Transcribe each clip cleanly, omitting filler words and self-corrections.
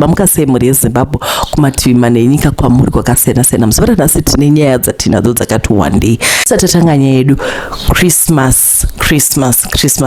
Vamukasei muri yeZimbabwe kumativi mana enyika kwamuri kwakasiyana-siyana. Musi vatanhasi tine nyaya dzatinadzo dzakati wandei. Tatanga nyaya yedu Christmas.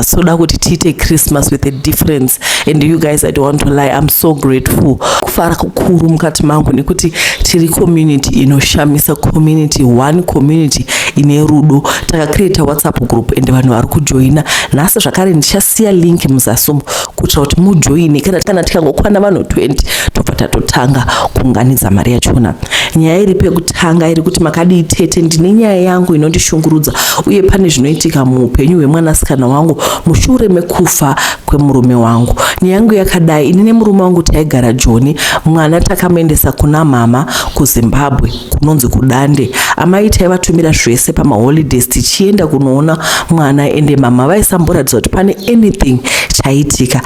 Soda kuti tiite Christmas with a difference. And you guys, I don't want to lie, I'm so grateful. Kufara kukuru mukati mangu nekuti tiri community inoshamisa, community, one community ine rudo. Takacreate WhatsApp group and vanhu vari kujoina. Nhasi zvakare ndichasiya link muzasumo kuitira kuti mujoine kana tikangokwana vanhu 20 tobva tatotanga kuunganidza mari yachona. Nyaya iri pekutanga iri kuti makadii tete, ndine nyaya yangu inondishungurudza uye pane zvinoitika muupenyu hwemwanasikana wangu mushure mekufa kwemurume wangu. Nyaya yangu yakadai, inine murume wangu taigara Joni, mwana takamuendesa kuna mama kuZimbabwe kunonzi kudande. Amai taivatumira zvese pamaholidays tichienda kunoona mwana ende mama vaisamboratidza kuti pane anything chaitika.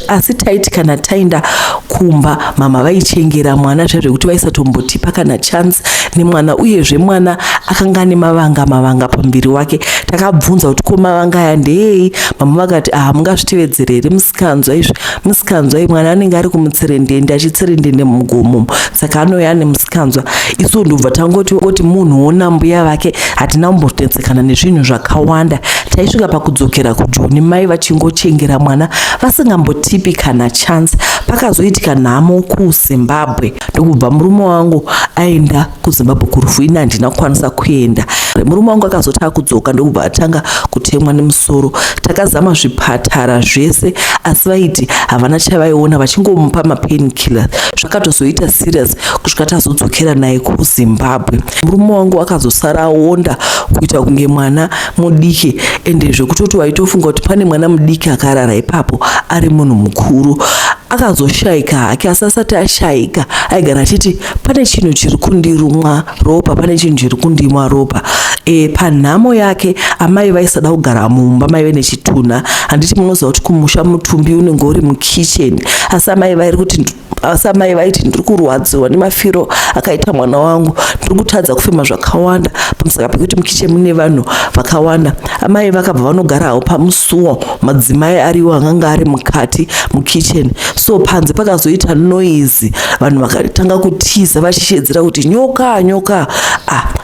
Asi taiti kana taenda kumba mama vaichengera mwana zvekuti vaisatombotipa kana chance nemwana, uyezve mwana akanga ane mavanga pambiri wake. Takabvunza kuti ko mavanga aya ndei? Mama vakati mungazvitevedzere here musikanzwa izvi? Musikanzwa mwana anenge ari kumutserendende achitserendende mugomo, saka anouya ane musikanzwa. Isu ndobva tangoti munhuona mbuya vake hatina kumbotsetsekana nezvinhu zvakawanda. Taisvika pakudzokera kuJoni mai vachingochengera mwana vasingambotipi kana chance. Pakazoitika nhamo kuZimbabwe, ndokubva murume wangu aenda kuZimbabwe kurufu, ini handina kukwanisa kuenda. Murume wangu akazotaka kudzoka, ndokubva atanga kutemwa nemusoro. Takazama zvipatara zvese asi vaiti havana chavaiona, vachingomupa mapainkillers. Zvakatozoita serious kusvika tazodzokera naye kuZimbabwe. Murume wangu akazosara aonda kuita kunge mwana mudiki, ende zvekutoti waitofunga kuti pane mwana mudiki akarara ipapo ari munhu mukuru. Akazoshaika hake, asasati ashaika aigara achiti pane chinhu chiri kundirumwa ropa, pane chinhu chiri kundimwa ropa. Panhamo yake amai vaisada kugara mumba, mai vene chitunha. Handiti munoziva kuti kumusha mutumbi unenge uri mukitchen, asi amai vaiti ndiri kurwadziwa nemafiro akaita mwana wangu, ndiri kutadza kufema zvakawanda pamusaka pekuti mukitchen mune vanhu vakawanda. Amai vakabva vanogarawo pamusuwo, madzimai ariwo anganga ari mukati mukitchen. So panze pakazoita noise, vanhu vakatanga kutiza vachishedzera kuti nyoka.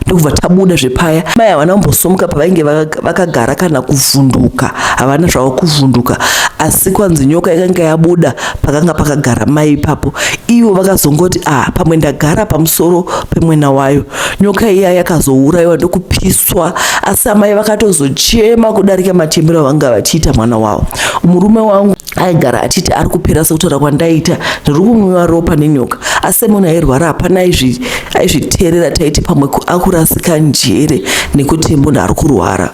Ndokubva tabuda zvepaya. Mai havana kumbosomuka pavainge vakagara kana kuvhunduka, havana zvavo kuvhunduka, asi kwanzi nyoka yakanga yabuda pakanga pakagara mai ipapo. Ivo vakazongoti pamwe ndagara pamusoro pemwena wayo. Nyoka iya yakazourayiwa ndokupiswa, asi amai vakatozochema kudarika machembero avanga vachiita mwana wavo. Murume wangu aigara achiti ari kupera sekutaura kwandaita, ndiri kumwiwa ropa nenyoka. Asi munhu airwara hapana aizviteerera, taiti pamwe akurasika njere nekuti munhu ari kurwara.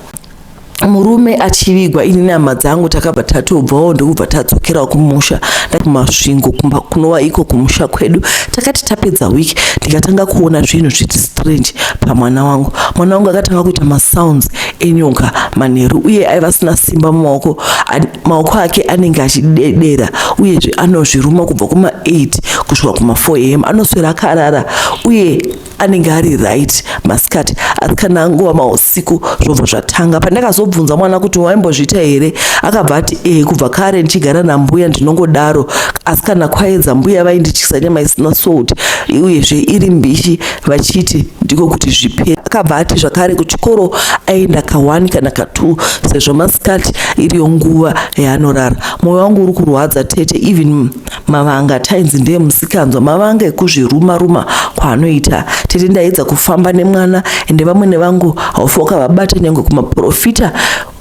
Murume achivigwa, ini nehama dzangu takabva tatobvawo ndokubva tadzokera kumusha kumasvingo kunova iko kumusha kwedu. Takati tapedza wiki ndikatanga kuona zvinhu zviti strange pamwana wangu. Mwana wangu akatanga kuita masounds enyoka manheru, uye aiva asina simba mumaoko. Maoko ake anenge achidedera, uyezve anozviruma kubva kuma8 kusvika kuma4 am. Anoswera akarara uye anenge ari right masikati, asi kana nguva mausiku zvobva zvatanga. Pandakazobvunza mwana kuti waimbozviita here, akabva ati kubva kare ndichigara nambuya ndinongodaro, asi kana kwaedza mbuya vaindityisa nyama isina salt, uyezve iri mbishi vachiti ndiko kuti zvipere. Akabva ati zvakare kuchikoro aenda ka1 kana ka2 sezvo masikati iriyo nguva yaanorara. Mwoyo wangu uri kurwadza tete, even mavanga tainzi ndiye musikanzwa, mavanga ekuzviruma kwaanoita. Tete ndaedza kufamba nemwana ende vamwene vangu haufoka vabata nyange kumaprofita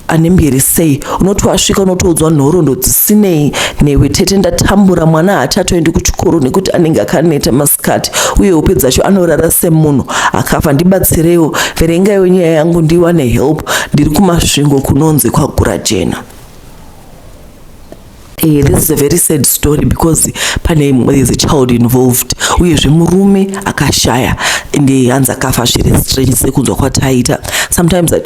ane mbiri sei. Unoti wasvika unotoudzwa nhoroondo dzisinei newe. Tete ndatambura, mwana haachatoendi kuchikoro nekuti anenge akaneta masikati, uye upe dzacho anorara semunhu akafa. Ndibatsireiwo, verengaiwo nyaya yangu ndiwane help. Ndiri kumasvingo kunonzi kwaGurajena. This is a very sad story because there's a child involved. Uyezve murume akashaya ende hanzi akafa zviri strange sekunzwa kwataita. Sometimes I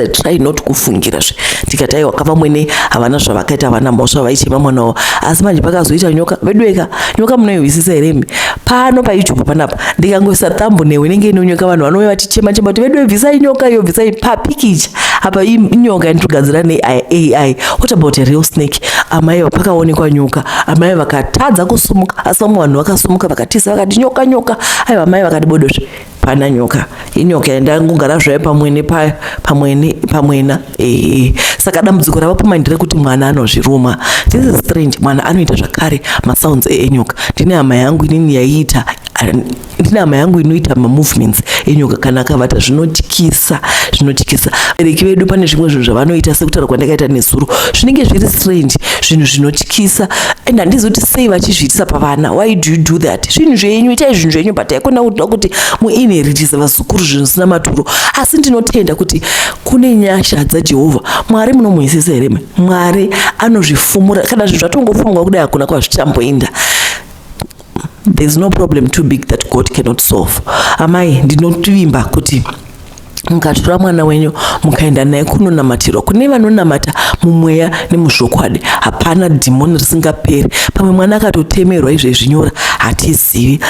try not kufungira ndikati aiwa kwavamwene havana zvavakaita, havana mhosva, vaichema mwana wavo. Asi manje pakazoita nyoka. Vedweka nyoka munoiwisisa here pano paiJopa panapa, ndikangoisa tambo newe inenge ino nyoka, vanhu vanouya vachichema kuti vedwe bvisai nyoka iyo, bvisai papikicha apa inyoka yandigadzira neAI. What about a real snake? amai pakaonekwa nyoka, amai vakatadza kusumuka, asi vamwe vanhu vakasumuka vakatiza vakati nyoka nyoka. Aiwa amai vakati bodozve pana nyoka, inyoka yandangogara zvayo pamwena. Saka dambudziko ravapo mandire kuti mwana anozviruma. This is strange. Mwana anoita zvakare masounds enyoka. Ndine hama yangu inini yaiita, ndine hama yangu inoita movements enyoka kana akavata zvinotyisa. Vabereki vedu pane zvimwe zvinhu zvavanoita sekutaura kwandakaita nezuro, zvinenge zviri strange, zvinhu zvinotyisa, and handizi kuti sei vachizviitisa pavana. Why do you do that? Zvinhu zvenyu, itai zvinhu zvenyu, but haikona kuda kuti muinheritise vazukuru zvinhu zvisina maturo. Asi ndinotenda kuti kune nyasha dzaJehovha. Mwari munomuisisa here? Mwari anozvifumura. Kana zvinhu zvatongofungwa kudai hakuna kwazvichamboenda. There's no problem too big that God cannot solve. Amai, ndinotvimba kuti mukatora mwana wenyu mukaenda naye kunonamatirwa. Kune vanonamata mumweya nemuzvokwadi, hapana dhimoni risingaperi. Pamwe mwana akatotemerwa izvezvi nyora hatizivi.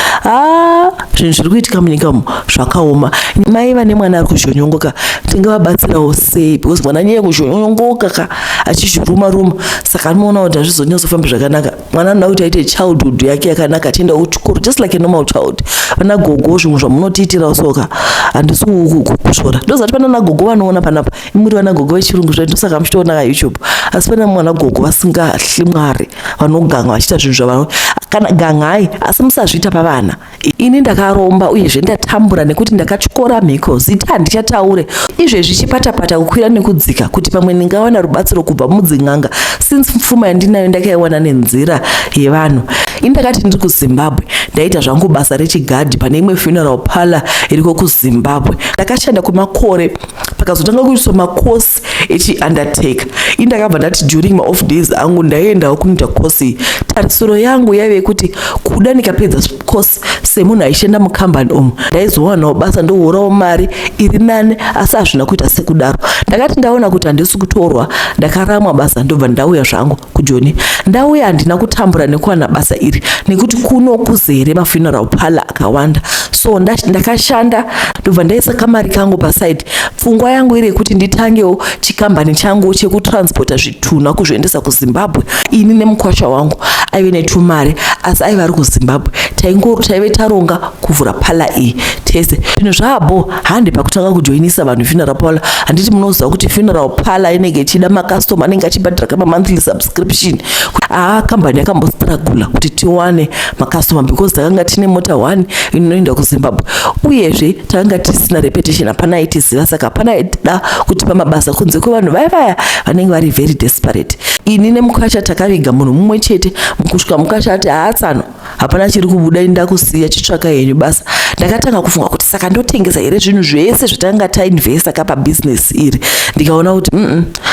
Zvinhu zviri kuitika munyika umu zvakaoma. Mai vane mwana ari kuzhonyongoka, tingavabatsirawo sei? Because mwana nyaya kuzhonyongoka achizviruma. Saka anoona kuti hazvizonyazofamba zvakanaka. Mwana anoda kuti aite childhood yake yakanaka, tienda kuchikoro just like a normal child. Vana gogo zvimwe zvamunotiitirawo soka handisi kushora. Ndozati pana nagogo vanoona panapa, imuri vana gogo vechirungu zvaito, saka muchitoona YouTube. Asi pana mwana gogo vasingahli Mwari, vanoganga vachiita zvinhu zvavano kana gangai, asi musazviita pavana. Ini ndakaromba uyezve ndatambura nekuti ndakatyora mhiko, zita handichataure. Izvezvi chipatapata kukwira nekudzika kuti pamwe ndingawana rubatsiro kubva mudzin'anga, since pfuma yandinayo ndakaiwana nenzira yevanhu. Ini ndakati ndiri kuZimbabwe, ndaita zvangu basa rechigadhi pane imwe funeral parlour iriko kuZimbabwe. Ndakashanda kwemakore, pakazotanga kuiswa makosi echiundertaker. Ini ndakabva ndati during my off days angu ndaendawo kunoita kosi. Tarisiro yangu yaive kuti kuda nikapedza kosi semunhu aishanda mukambani umu, ndaizowanawo basa ndohorawo mari iri nane, asi hazvina kuita sekudaro. Ndakati ndaona kuti handisi kutorwa, ndakaramwa basa, ndobva ndauya zvangu kuJoni. Ndauya handina kutambura nekuwana basa iri nekuti kuno kuzere mafuneral parlour akawanda. So ndakashanda, ndobva ndaisa kamari kangu paside. Pfungwa yangu iri kuti nditangewo chikambani changu chekutransporta zvitunha kuzviendesa kuZimbabwe. Ini nemukwasha wangu aive netumari, asi aiva ari kuZimbabwe. Taive taronga kuvhura parlour iyi tese. Zvinhu zvabo handi pakutanga kujoinisa vanhu funeral parlour. Handiti munoziva kuti funeral parlour inenge ichida makastoma anenge achibhadhira kama monthly subscription. Kambani yakambostragula kuti tiwane makastoma because takanga tine mota 1 inoenda kuZimbabwe. Uyezve takanga tisina repetition, hapana aitiziva, saka hapana aida kutipa mabasa kunze kwevanhu vaya vanenge vari very desperate. Ini nemukwasha takaviga munhu mumwe chete. Mukusvika mukasha ati haatsano, hapana chiri kubuda, inda kusiya chitsvaka yenyu basa. Ndakatanga kufunga kuti saka ndotengesa here zvinhu zvese zvatanga tainvesta kapa business iri. Ndikaona kuti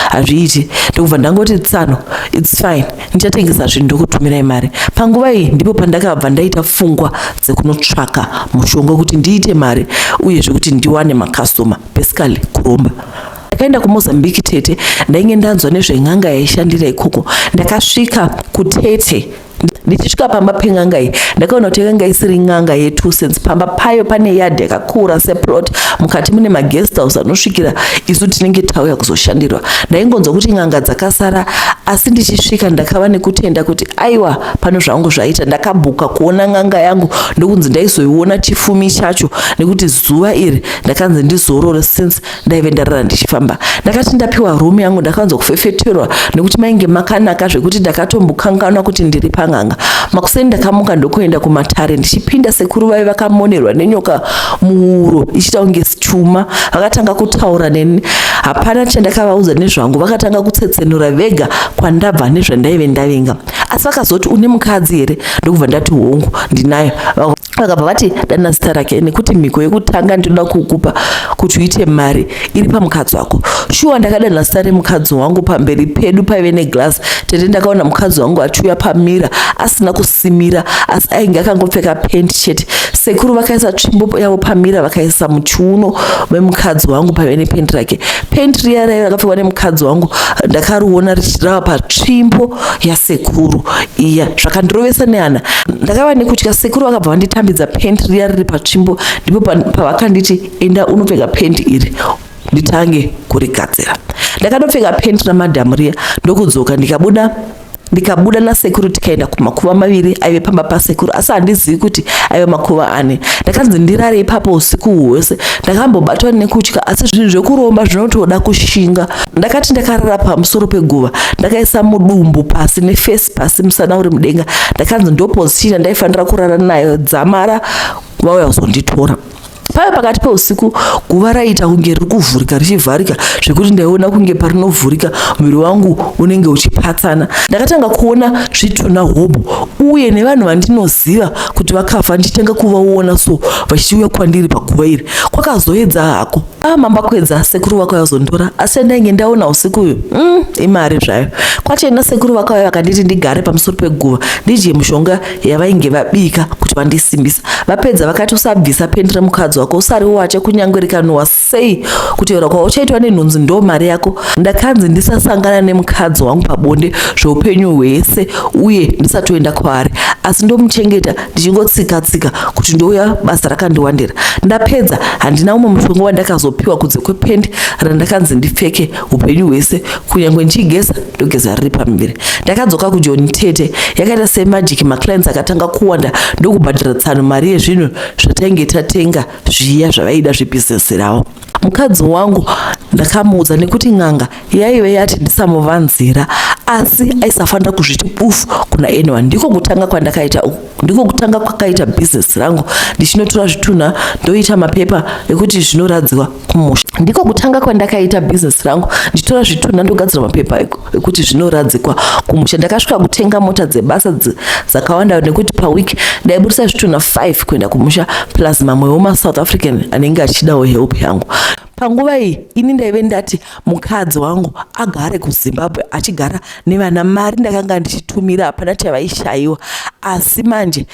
hazviiti, ndokubva ndangoti tsano, it's fine, ndichatengesa zvinhu ndokutumirai mari. Panguva iyi ndipo pandakabva ndaita pfungwa dzekunotsvaka mushonga kuti ndiite mari uyezve kuti ndiwane makastoma, basically Kuromba. Ndakaenda kuMozambique tete, ndainge ndanzwa nezven'anga yaishandira ikoko. Ndakasvika kuTete. Ndichisvika pamba peng'anga iyi ndakaona kuti yakanga isiri n'anga ye2 cents. Pamba payo pane yadhi yakakura seplot, mukati mune maguest house anosvikira isu tinenge tauya kuzoshandirwa. Ndaingonzwa kuti n'anga dzakasara, asi ndichisvika ndakava nekutenda kuti aiwa pano zvangu zvaita. Ndakabhuka kuona n'anga yangu ndokunzi ndaizoiona chifumi chacho, nekuti zuva iri ndakanzi ndizorore since ndaive ndarara ndichifamba. Ndakati ndapiwa room yangu ndakanzwa kufefeterwa nekuti mainge makanaka zvekuti ndakatombokanganwa kuti ndiri pang'anga. Makuseni ndakamuka ndokuenda kumatare, ndichipinda sekuru vai vakamonerwa nenyoka muhuro ichita kunge chuma. Vakatanga kutaura neni, hapana chandakavaudza nezvangu, vakatanga kutsetsenura vega kwandabva nezvandaive ndavinga. Asi vakazoti une mukadzi here? Ndokubva ndati hongu ndinayo. Vakabva vati dana zita rake, nekuti mhiko yekutanga ndinoda kukupa kuti uite mari iri pamukadzi wako. Shuwa ndakadana zita remukadzi wangu pamberi pedu paive neglass. Tete ndakaona mukadzi wangu achiuya pamira asina kusimira, asi ainge akangopfeka pendi chete. Sekuru vakaisa tsvimbo yavo pamira, vakaisa muchiuno wemukadzi wangu paive nependi rake. Pendi riya raiva rakapfekwa nemukadzi wangu ndakariona richirava patsvimbo yasekuru iya, zvakandirovesa nehana. Ndakava nekutya. Sekuru vakabva vanditambidza pendi riya riri patsvimbo, ndipo pavakanditi enda unopfeka pendi iri nditange kurigadzira. Ndakandopfeka pendi ramadhamu riya ndokudzoka ndikabuda ndikabuda nasekuru tikaenda kumakuva maviri aive pamba pasekuru, asi handizivi kuti aive makuva ane. Ndakanzi ndirare ipapo usiku hwose, ndakambobatwa nekutya, asi zvinhu zvekuromba zvinotoda kushinga. Ndakati ndakarara pamusoro peguva, ndakaisa mudumbu pasi nefesi pasi, musana uri mudenga. Ndakanzi ndo position ndaifanira kurara nayo, dzamara vauya kuzonditora. Pave pakati peusiku guva raita kunge riri kuvhurika richivharika zvekuti ndaiona kunge parinovhurika muviri wangu unenge uchipatsana. Ndakatanga kuona zvituna hobo uye nevanhu vandinoziva kuti vakafa ndichitanga kuvaona so vachiuya kwandiri paguva iri. Kwakazoedza hako mamba kwedza sekuru vakauya kuzondora, asi ndainge ndaona usiku uyu imari zvayo. Kwachena sekuru vakauya vakanditi ndigare pamusoro peguva ndidye mushonga yavainge vabika kuti vandisimbisa. Vapedza vakati usabvisa pendi remukadzi wako, usari wache kunyange rikanhuhwa sei kutaura kwauchaitwa nenhunzi ndo mari yako. Ndakanzi ndisasangana nemukadzi wangu pabonde zveupenyu hwese uye ndisatoenda kwaari, asi ndomuchengeta ndichingotsika-tsika kuti ndouya basa rakandiwandira. Ndapedza handina umwe mushonga wandakazopiwa kunze kwependi randakanzi ndipfeke upenyu hwese, kunyange ndichigeza ndogeza riri pamuviri. Ndakadzoka kuJohn Tete, yakaita semajiki, maclients akatanga kuwanda ndokubhadhira tsano mari yezvinhu zvatainge tatenga zviya zvavaida zvebhizinesi ravo. Mukadzi wangu ndakamuudza nekuti n'anga yaive yati ndisamuvanzira, asi aisafanira kuzviti bufu kuna anyone. Ndiko kutanga kwandakaita uku, ndiko kutanga kwakaita bhizinesi rangu, ndichinotora zvitunha ndoita mapepa ekuti zvinoradzikwa kumusha. Ndiko kutanga kwandakaita bhizinesi rangu, ndichitora zvitunha ndogadzira mapepa ekuti zvinoradzikwa kumusha. Ndakasvika kutenga mota dzebasa dzakawanda nekuti pawiki ndaibudisa zvitunha 5 kuenda kumusha plus mamwewo maSouth African anenge achidawo help yangu. Panguva iyi ini ndaive ndati mukadzi wangu agare kuZimbabwe achigara nevana, mari ndakanga ndichitumira hapana chavaishayiwa. Asi manje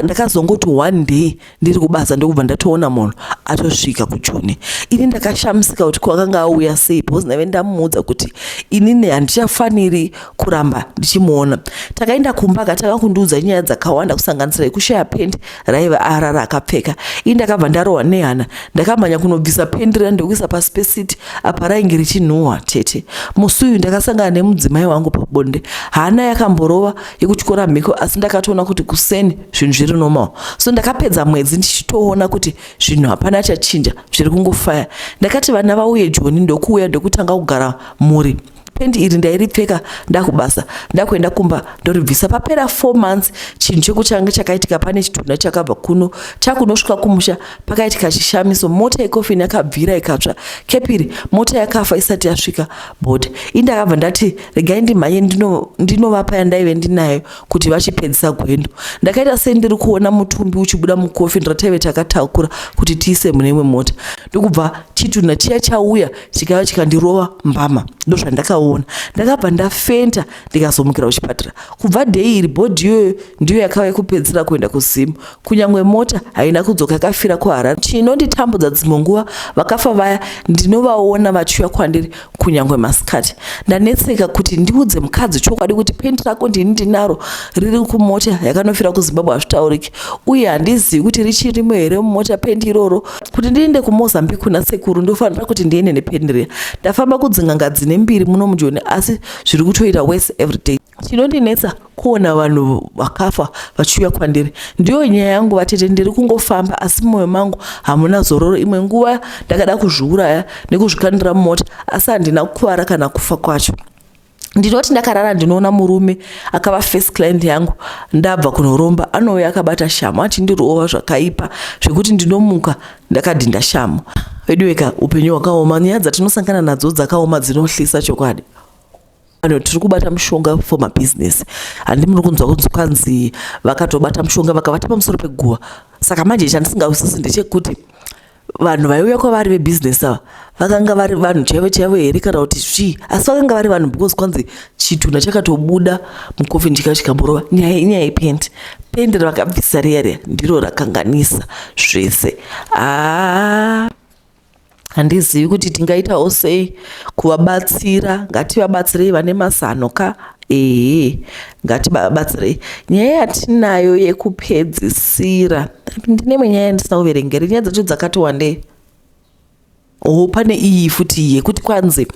ndakazongoti one day ndiri kubasa ndokubva ndatoona munhu atosvika kuJoni. Ini ndakashamisika kuti kwakanga auya sei, because ndaive ndamuudza kuti inini handichafaniri kuramba ndichimuona. Takaenda kumba akatanga kundiudza nyaya dzakawanda kusanganisira yekushaya pendi raiva arara akapfeka. Ini ndakabva ndarohwa nehana, ndakamhanya kunobvisa pendi randokuisa pasi pesiti apa rainge richinhuhwa tete. Musi uyu ndakasangana nemudzimai wangu pabonde, hana yakamborova yekutyora mhiko, asi ndakatoona kuti kuseni zvinhu zviri normal. So ndakapedza mwedzi ndichitoona kuti zvinhu hapana chachinja, zviri kungofaya. Ndakati vana vauye Joni ndokuuya ndokutanga kugara muri. Pendi iri ndairipfeka ndakubasa, ndakuenda kumba ndoribvisa. Papera 4 months chinhu chekuchanga chakaitika. Pane chitunha chakabva kuno chakunosvika kumusha, pakaitika chishamiso. Mota yekofini yakabvira ikatsva. Kepiri mota yakafa isati yasvika bode. Indakabva ndati regai ndimhanye ndinovapa yandaive ndinayo kuti vachipedzisa gwendo. Ndakaita sendiri kuona mutumbi uchibuda mukofi ndataive takatakura kuti tiise mune imwe mota. Ndokubva chitunha chiya chauya chikava chikandirova mbama. Ndozvandakaona. Ndakabva ndafenta ndikazomukira kuchipatara. Kubva dhei iri bhodhi iyoyo ndiyo yakava yekupedzisira kuenda kuZimu. Kunyange mota haina kudzoka, yakafira kuHarare. Chinonditambudza dzimwe nguva vakafa vaya ndinovaona vachiuya kwandiri kunyange masikati. Ndanetseka kuti ndiudze mukadzi chokwadi kuti pendi rako ndini ndinaro riri kumota yakanofira kuZimbabwe hazvitauriki, uye handizivi kuti richirimo here mumota pendi iroro. Kuti ndiende kuMozambique kuna sekuru ndofanira kuti ndiende nependi riya. Ndafamba kudzin'anga dzine mbiri muno muJoni, asi zviri kutoita worse every day. Chinondinetsa kuona vanhu vakafa vachiuya kwandiri. Ndiyo nyaya yangu vatete, ndiri kungofamba asi mwoyo mangu hamuna zororo. Imwe nguva ndakada kuzviuraya nekuzvikandira mumota, asi handina kukuvara kana kufa kwacho. Ndinoti ndakarara ndinoona murume akava first client yangu, ndabva kunoromba, anouya akabata shamu achindirova zvakaipa zvekuti ndinomuka ndakadhinda shamu. Wedweka upenyu hwakaoma, nyaya dzatinosangana nadzo dzakaoma dzinohlisa chokwadi. Tiri kubata mushonga for mabusiness. Handi muri kunzwa kwanzi vakatobata mushonga vakavata pamusoro peguva. Saka manje chandisingawisisi ndechekuti vanhu vaiuya kwavari vebusiness ava vakanga vari vanhu chaivo here kana kuti zvii, asi vakanga vari vanhu because kwanzi chitunha chakatobuda mukofini chikamborova. Nyaya yependi, pendi ravakabvisa riya ndiro rakanganisa zvese. Handizivi kuti tingaitawo sei kuvabatsira. Ngativabatsirei vane mazano ka ngativabatsirei. Nyaya yatinayo yekupedzisira, ndine nyaya yandisina kuverengera, nyaya dzacho dzakati wandei. Pane iyi futi yekuti kwanzi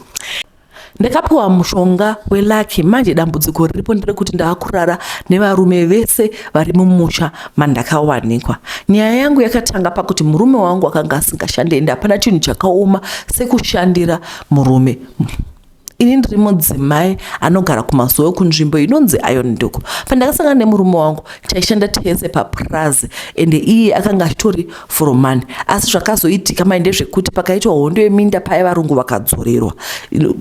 ndakapiwa mushonga weLucky. Manje dambudziko riripo nderekuti ndaakurara nevarume vese vari mumusha mandakawanikwa. Nyaya yangu yakatanga pakuti murume wangu akanga asingashande, ende hapana chinhu chakaoma sekushandira murume. Ini ndiri mudzimai anogara kumazuva kunzvimbo inonzi Ayondoko. Pandakasangana nemurume wangu taishanda tese papurazi, ende iye akanga achitori furomani. Asi zvakazoitika mai ndezvekuti pakaitwa hondo yeminda paya varungu vakadzorerwa,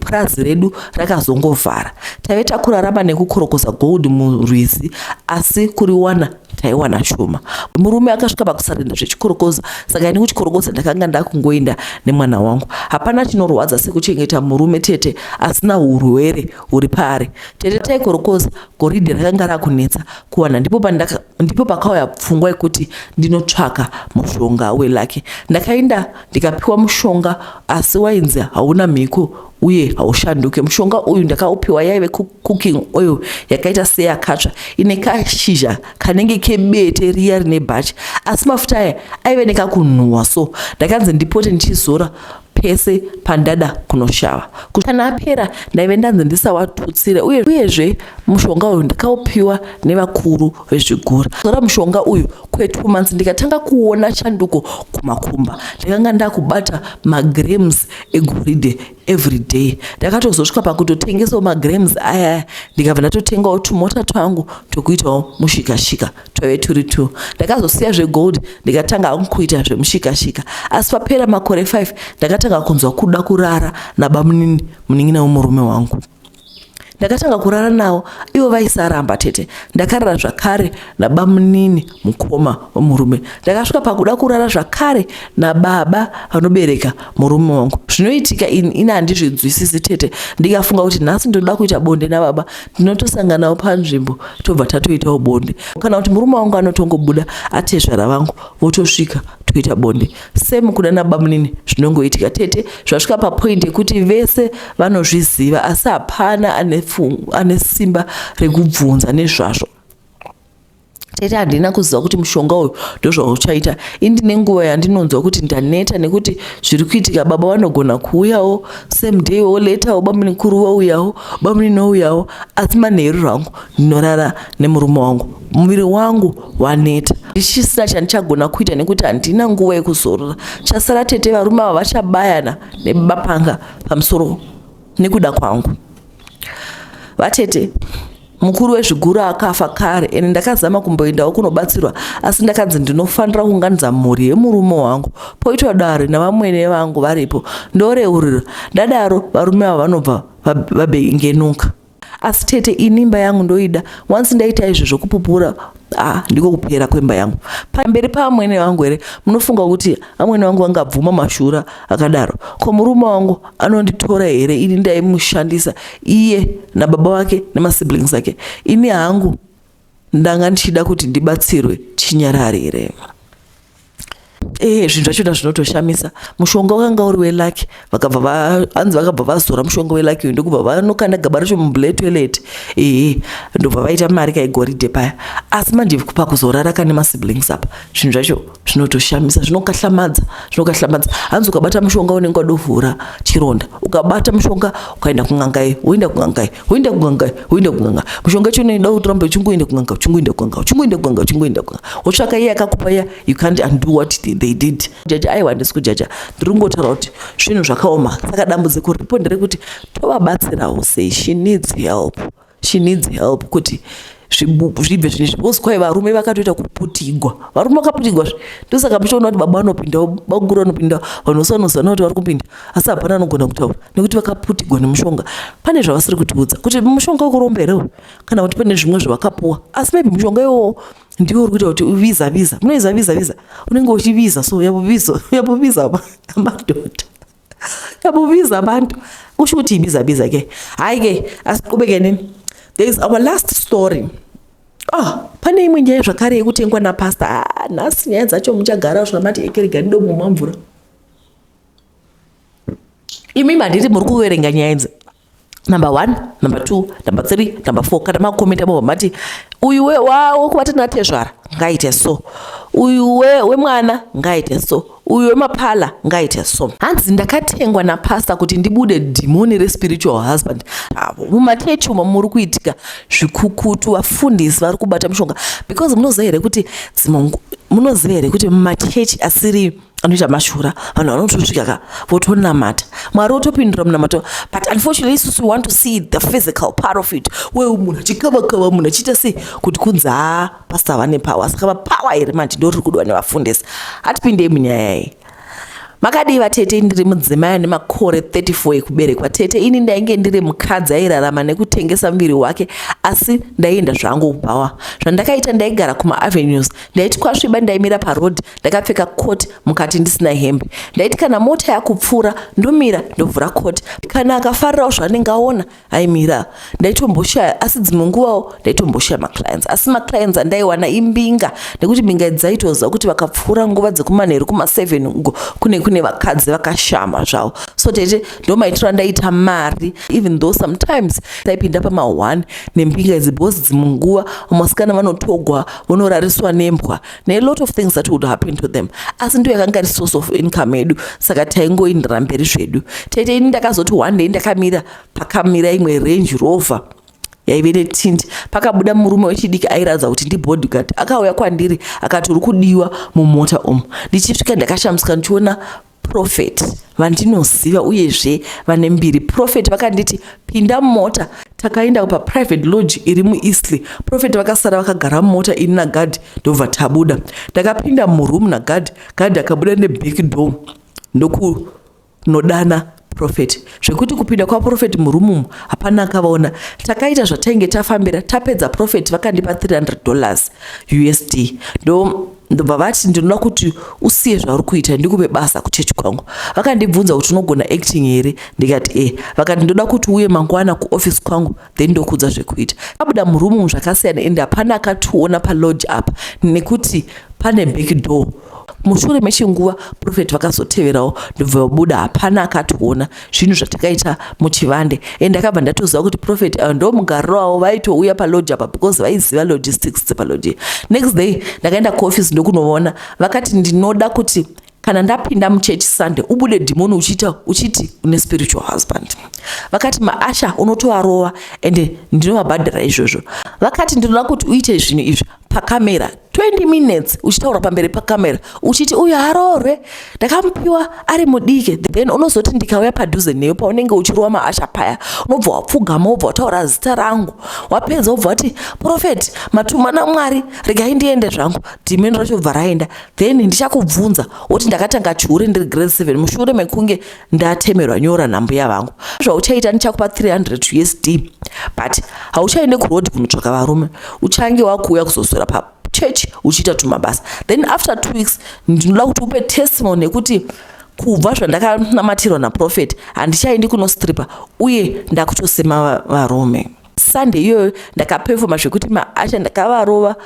purazi redu rakazongovhara. Taive takurarama nekukorokoza gold murwizi, asi kuriwana taiwana shoma. Murume akasvika pakusarenda zvechikorokoza, saka ini kuchikorokoza ndakanga ndakungoenda nemwana wangu. Hapana chinorwadza sekuchengeta murume tete asina urwere huri paari. Tete taikorokoza, goridhe rakanga rakunetsa kuwana. Ndipo pakauya pfungwa yekuti ndinotsvaka mushonga weLucky. Ndakaenda ndikapiwa mushonga, asi wainzi hauna mhiko uye haushanduke. Mushonga uyu ndakaupiwa yaive cooking oil yakaita seyakatsva, ine kashizha kanenge kebete riya rine bhachi, asi mafuta aya aive nekakunhuhwa, so ndakanzi ndipote ndichizora pese pandada kunoshava. Kana apera ndaive ndanzi ndisawatutsire. Uyezve mushonga uyu ndakaupiwa nevakuru vezvigura. Zora mushonga uyu kwe2 months ndikatanga kuona chanduko kumakumba. Ndakanga ndakubata magrams egoridhe every day. Ndakatozosvika pakutotengesawo magrams aya, ndikabva ndatotengawo tumota twangu tokuitawo mushikashika twaive turi 2. Ndakazosiya zvegold ndikatanga kuita zvemushikashika. Asi papera makore 5 ndakatanga kunzwa kuda kurara nabamunini, munin'ina womurume wangu. Ndakatanga kurara nawo, ivo vaisaramba tete. Ndakarara zvakare nabamunini, mukoma womurume. Ndakasvika pakuda kurara zvakare nababa vanobereka murume wangu. Zvinoitika ini handizvinzwisisi tete. Ndikafunga kuti nhasi ndoda kuita bonde nababa, ndinotosanganawo panzvimbo tobva tatoitawo bonde. Kana kuti murume wangu anotongobuda atezvara vangu votosvika toita bonde. Same kuda nabamunini zvinongoitika tete. Zvasvika papoint yekuti vese vanozviziva, asi hapana ane simba rekubvunza nezvazvo. Tete handina kuziva kuti mushonga uyu ndozvauchaita. Indine nguva yandinonzwa kuti ndaneta nekuti zviri kuitika. Baba vanogona kuuyawo same day woletawo, bamunini kuru wauyawo, bamunini wauyawo, asi manheru rangu ndinorara nemurume wangu. Muviri wangu waneta, ndichisina chandichagona kuita nekuti handina nguva yekuzorora. Chasara tete varume ava vachabayana nebapanga pamusoro nekuda kwangu. Vatete mukuru wezviguru akafa kare, ene ndakazama kumboendawo kunobatsirwa, asi ndakanzi ndinofanira kuunganidza mhuri yemurume wangu. Poitwa dare navamwene vangu varipo, ndoreurira. Ndadaro varume ava vanobva vabengenuka. Asi tete inimba yangu ndoida. Once ndaita izvo zvokupupura, ndiko kupera kwemba yangu. Pamberi paamwene wangu here munofunga kuti amwene wangu angabvuma mashura akadaro? Ko murume wangu anonditora here ini ndaimushandisa iye nababa wake nemasiblings ake? Ini hangu ndanga ndichida kuti ndibatsirwe chinyarari here. Zvinhu zvachona zvinotoshamisa. Mushonga wakanga uri weLucky, vakabva vazora mushonga weLucky uyu ndokubva vanokanda gaba racho mubuletoilet. Ndobva vaita mari kaigoridhe paya. Asi manje pakuzorara kane masiblings apa, zvinhu zvacho zvinotoshamisa, zvinokahlamadza. Hanzi ukabata mushonga unenge wadovhura chironda, ukabata mushonga ukaenda kun'angai, woenda kun'angai. Mushonga chino inoda kutoramba uchingoenda kun'anga. Wotsvaka iye akakupa iya, you can't undo what they did. Jaji aiwa ndisi kujaja, ndiri kungotaura kuti zvinhu zvakaoma. Saka dambudziko riripo nderekuti tovabatsirawo sei. She needs help kuti zvibve zvinezvi. Because kwai varume vakatoita kuputigwa. Varume vakaputigwa ndosaka muchiona kuti baba vanopindawo, bakuru vanopindawo, vanhu vasanozana kuti vari kupinda, asi hapana anogona kutaura nekuti vakaputigwa nemushonga. Pane zvavasiri kutiudza kuti mushonga wekurombera kana kuti pane zvimwe zvavakapuwa, asi maybe mushonga iwowo ndiwo uri kuita kuti uviza. Munoiza unenge uchiviza, so yaboviza mamadhodha, yaboviza abantu. Kusho kuti ibiza ke. Hayi ke asiqhubekeni. There is our last story. Pane imwe nyaya zvakare yekutengwa napasta. Nhasi nyaya dzacho muchagara zvinamati ekerega ndidomo mamvura. Imi manditi muri kuverenga nyaya idzi. Number 1, number 2, number 3, number 4. Kana makomenta mabva mati uyu wekubata natezvara ngaite so, uyu wemwana ngaite so, uyo mapala ngaite so. Hanzi ndakatengwa napasta kuti ndibude dhimoni respiritual husband. Mumachechi umo muri kuitika zvikukutu, vafundisi vari kubata mushonga, because munoziva here kuti mumachechi asiri anoita mashura vanhu vanotosvika votonamata Mwari otopindura munamato, but unfortunately isusu we want to see the physical part of it, where munhu achikava munhu achiita sei kuti kunzi pastor vane power. Saka power here manje ndo riri kudwa nevafundisi. Hatipindei munyaya iyi. Makadiva tete, ndiri mudzimai ane makore 34 ekuberekwa. Tete ini ndainge ndiri mukadzi airarama nekutengesa muviri wake, asi ndaienda zvangu kubhawa. Zvandakaita ndaigara kuma-avenues, ndaiti kwasviba ndaimira parodi, ndakapfeka coat mukati ndisina hembe. Ndaiti kana mota yakupfuura ndomira ndovhura coat, kana akafarirawo zvaanenge aona aimira. Ndaitombosha, asi dzimwe nguvawo ndaitombosha maclients, asi maclients andaiwana imbinga, nekuti mbinga dzaitoziva kuti vakapfuura nguva dzekumanheru kuma7 kune vakadzi vakashama zvavo. So tete ndomaitora ndaita mari, even though sometimes taipinda pama1 nembinga idzi, because dzimwe nguva masikana vanotogwa, vonorariswa nembwa, ne lot of things that would happen to them. Asi ndo yakanga iri source of income yedu, saka taingoindira mberi zvedu. Tete ini ndakazoti one day ndakamira pakamira imwe Range Rover yaive netindi, pakabuda murume wechidiki airadza kuti ndibodyguard. Akauya kwandiri akati uri kudiwa mumota umu. Ndichisvika ndakashamisika ndichiona prophet vandinoziva uyezve vane mbiri. Prophet vakanditi pinda mumota, takaenda paprivate lodge iri muEastleigh. Prophet vakasara vakagara mumota ini nagadhi, ndobva tabuda. Ndakapinda muroom nagadhi, gadhi akabuda neback door ndokunodana prophet. Zvekuti kupinda kwaprofeti murumu hapana akavaona. Takaita zvatainge tafambira, tapedza prophet vakandipa $300 USD. Ndobva vati ndinoda kuti usiye zvauri kuita ndikupe basa kuchechi kwangu. Vakandibvunza kuti unogona acting here, ndikati vakati ndoda kuti uye mangwana kuoffice kwangu, then ndokudza zvekuita. Tabuda murumu zvakasiyana, ende hapana akationa palodge apa nekuti pane back door. Mushure mechinguva prophet vakazoteverawo, ndobva vabuda, hapana akationa zvinhu zvatakaita muchivande. Ndakabva ndatoziva kuti prophet ndo mugariro wavo vaitouya palodge apa, because vaiziva logistics dzepalodge. Next day ndakaenda kuoffice ndokunoona, vakati ndinoda kuti kana ndapinda muchechi Sunday ubude dhimoni uchiti une spiritual husband. Vakati maasha unotovarova ende ndinovabhadhara izvozvo. Vakati ndinoda kuti uite zvinhu izvi pakamera 20 minutes uchitaura pamberi pakamera uchiti uyu aroorwe, ndakamupiwa ari mudike. Then unozoti ndikauya padhuze newe paunenge uchirova maasha paya, unobva wapfugama, wobva wataura zita rangu, wapedza wobva wati prophet matuma naMwari regai ndiende zvangu, dhimoni rachobva raenda. Then ndichakubvunza woti ndakatanga chiuri ndiri grade 7 mushure mekunge ndatemerwa nyora nhambo yavangu. Zvauchaita ndichakupa $300 USD, but hauchaende kurodhi kunotsvaka varume, uchange wakuuya kuzoswera church uchiita tumabasa. Then after 2 weeks ndinoda kuti upe testimony yekuti kubva zvandakanamatirwa naprofeti handichaendi kunostripa uye ndakutosema varume. Sunday iyoyo ndakapefoma zvekuti maasha ndakavarova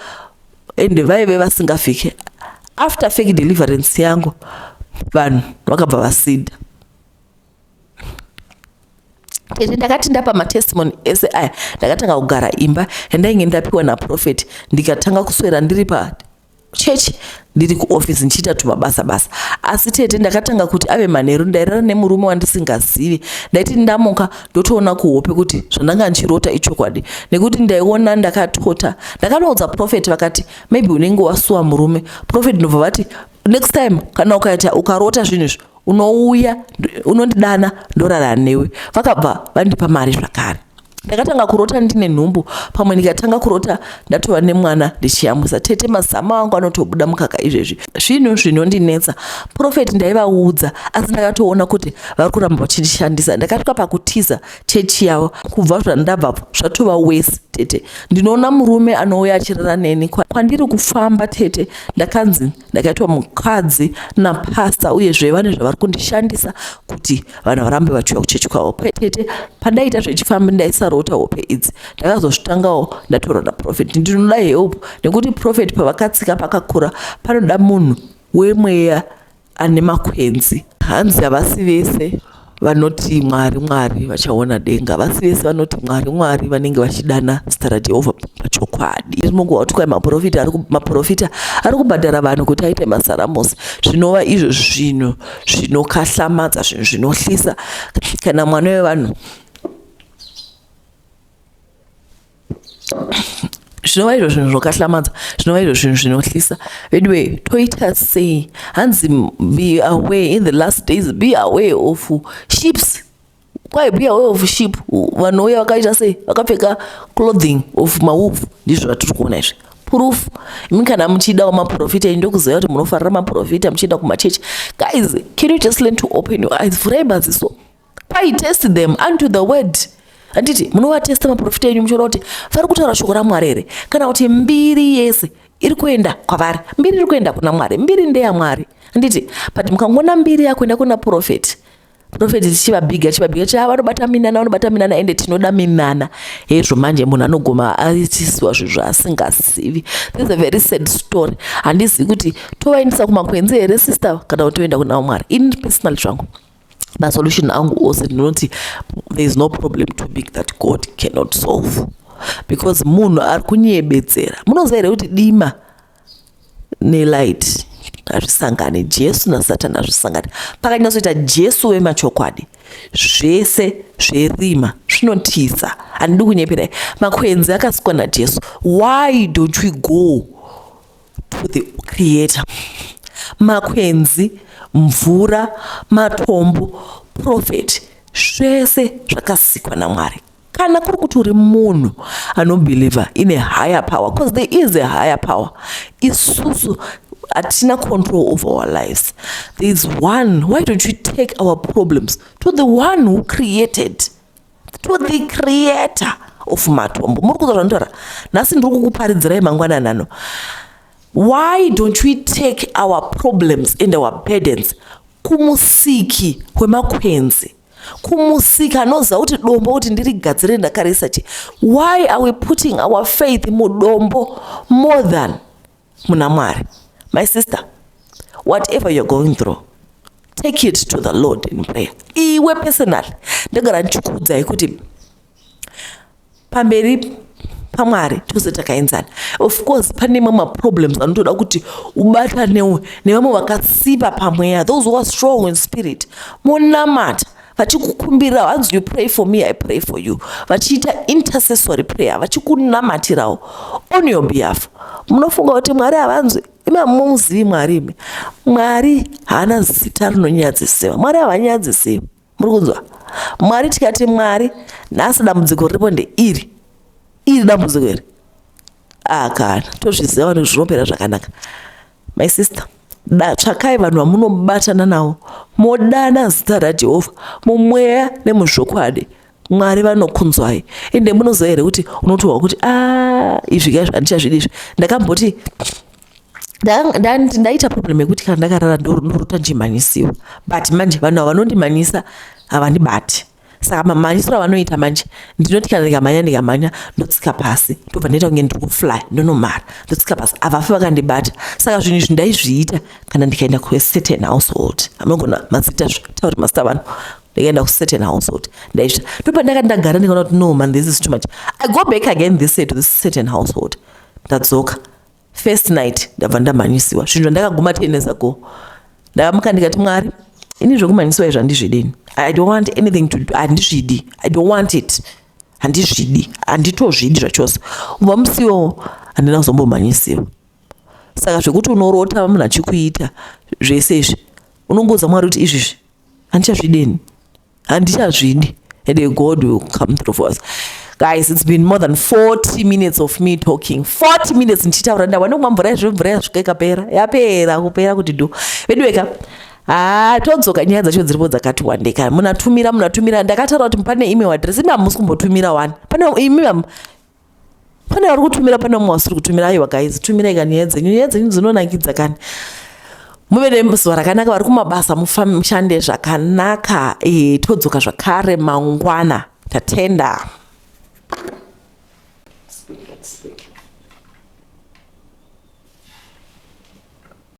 ende vaive vasingafike. After fake deliverance yangu vanhu vakabva vasida. Tete ndakati ndapa matestimony ese aya, ndakatanga kugara imba yandainge ndapiwa naprofeti, ndikatanga kuswera ndiri church ndiri kuoffice ndichiita tumabasa. Asi tete ndakatanga kuti ave manheru ndairara nemurume wandisingazivi. Ndaiti ndamuka ndotoona kuhope kuti zvandanga ndichirota ichokwadi, nekuti ndaiona ndakatota. Ndakanoudza prophet vakati maybe unenge wasuwa murume. Prophet ndobva vati next time kana ukarota zvinhu izvi unouya unondidana ndorara newe. Vakabva vandipa mari zvakare. Ndakatanga kurota ndine nhumbu, pamwe ndikatanga kurota ndatova nemwana ndichiyambusa. Tete mazama angu anotobuda mukaka izvezvi. Zvinhu zvinondinetsa prophet ndaivaudza, asi ndakatoona kuti vari kuramba vachindishandisa. Ndakatya pakutiza chechi yavo, kubva zvandabva zvatova wese. Tete ndinoona murume anouya achirara neni kwandiri kufamba. Tete ndakanzi ndakaitwa mukadzi napasta, uyezve vane zvavari kundishandisa kuti vanhu varambe vachiuya kuchechi kwavo. Tete pandaita zvechifamba ndaisarota hope idzi, ndakazozvitangawo ndatorwa naprofeti. Ndinoda help nekuti profeti pavakatsika pakakura panoda munhu wemweya ane makwenzi. Hanzi havasi vese vanoti Mwari vachaona denga, vasi vese vanoti Mwari vanenge vachidana zita raJehovha pachokwadi. Mungu watukwai maprofita ari kubhadhara vanhu kuti aite masaramosi, zvinova izvo zvinhu zvinokahlamadza, zvinhu zvinohlisa. Kana mwana wevanhu zvinova izvo zvinhu zvakahlamadza, zvinova izvo zvinhu zvinohlisa. Anyway, toita sei? Hanzi be aware in the last days, be aware of sheep. Why be aware of sheep? Vanouya vakaita sei? Vakapfeka clothing of mauvu. Ndizvo vatiri kuona izvi. Proof. Imi kana muchida maprofita ndokuziva kuti munofarira maprofita muchienda kumachechi. Guys, can you just learn to open your eyes? Vurai maziso. Pai test them unto the word. Anditi munovatesta maprofita enyu muchiona kuti vari kutaura shoko raMwari here, kana kuti mbiri yese iri kuenda kwavari, mbiri iri kuenda kuna Mwari, mbiri ndeyaMwari. Anditi but mukangona mbiri yakuenda kuna profeti tichivabhiga vanobata minana ende tinoda minana. Hezvo manje munhu anogoma aitisiwa zvinhu zvaasingazivi. This is a very sad story. Handizivi kuti tovaendesa kumakwenzi here sister kana kuti toenda kuna Mwari. Ini personally zvangu masolution angu ose ndinoti there is no problem too big that God cannot solve, because munhu ari kunyebedzera. Munoziva here kuti dima nelight hazvisangane, Jesu naSatani hazvisangane. Pakanyatsoita Jesu wemachokwadi, zvese zverima zvinotiza. Handidi kunyeperai, makwenzi akasikwa naJesu. Why don't we go to the Creator? Makwenzi, mvura, matombo, prophet, zvese zvakasikwa naMwari. Kana kuri kuti uri munhu anobelieve in a higher power, because there is a higher power. Isusu hatina control over our lives. There is one. Why don't we take our problems to the one who created, to the creator of matombo? Muri kuzwa zvandaura? Nhasi ndiri kukuparidzirai mangwanani ano. Why don't we take our problems and our burdens kumusiki wemakwenzi, kumusika anoziva kuti dombo kuti ndirigadzire ndakarisa chi? Why are we putting our faith mudombo more than muna Mwari? My sister, whatever you're going through, take it to the Lord in prayer. Iwe personally ndagara ndichikuudzai kuti pamberi paMwari tose takaenzana. Of course pane mamwe problems anotoda kuti ubatanewo nevamwe vakatsipa pamweya, those who are strong in spirit. Monamata vachikukumbira, once you pray for me I pray for you, vachiita intercessory prayer, vachikunamatirawo on your behalf. Munofunga kuti Mwari havanzwi? Muzivi Mwari imi? Mwari haana zita rinonyadzisiwa. Mwari havanyadzisiwi. Muri kunzwa? Mwari tikati Mwari, nhasi dambudziko riripo ndeiri dambudziko iri, kana tozviziva vanhu zvinopera zvakanaka. My sister, tsvakai vanhu vamunobatana navo, modana zita raJehovha mumweya nemuzvokwadi. Mwari vanokunzwai. Ende munoziva here kuti unotiwa kuti izvi kai zvandichazvidi izvi. Ndakamboti ndaita problem yekuti kana ndakarara ndoruta njimanyisiwa, but manje vanhu vanondimanyisa havandibati. Saka mamanyisiro avanoita manje ndinoti kana ndikamanya ndotsika pasi, ndobva ndaita kunge ndiri kufly ndonomara ndotsika pasi, havafi vakandibata. Saka zvinhu izvi ndaizviita kana ndikaenda kucertain household. Hamangona mazita tauri mazita vanhu. Ndikaenda kucertain household ndaizviita. Ndobva ndakati ndagara ndikaona kuti no man, this is too much. I go back again this day to this certain household. Ndadzoka first night ndabva ndamanyisiwa. Zvinhu zvandakaguma 10 years ago. Ndakamuka ndikati Mwari, ini zvokumanyisiwa izvi handizvidini. I don't want anything to do. Handizvidi. I don't want it. Handizvidi. Handitozvidi zvachose. Ubva musiwo handina kuzombomanyisiwa. Saka zvekuti unorota munhu achikuita zvese izvi, unongoudza Mwari kuti izvi handichazvidini. Handichazvidi. And God will come through for us. Guys, it's been more than 40 minutes of me talking. 40 minutes ndichitaura ndawa nokumwa mvura yasvika ikapera. Yapera kupera kuti do. Vedweka. Todzoka nyaya dzacho dziripo dzakati wandeka. Munatumira ndakataura kuti pane email address. Imi hamusi kumbotumira one. Pane vari kutumira, pane umwe wasiri kutumira. Aiwa guys, tumirai kani nyaya dzenyu dzinonakidza kani. Muve nezuva rakanaka, vari kumabasa mushande zvakanaka. Todzoka zvakare mangwana. Tatenda.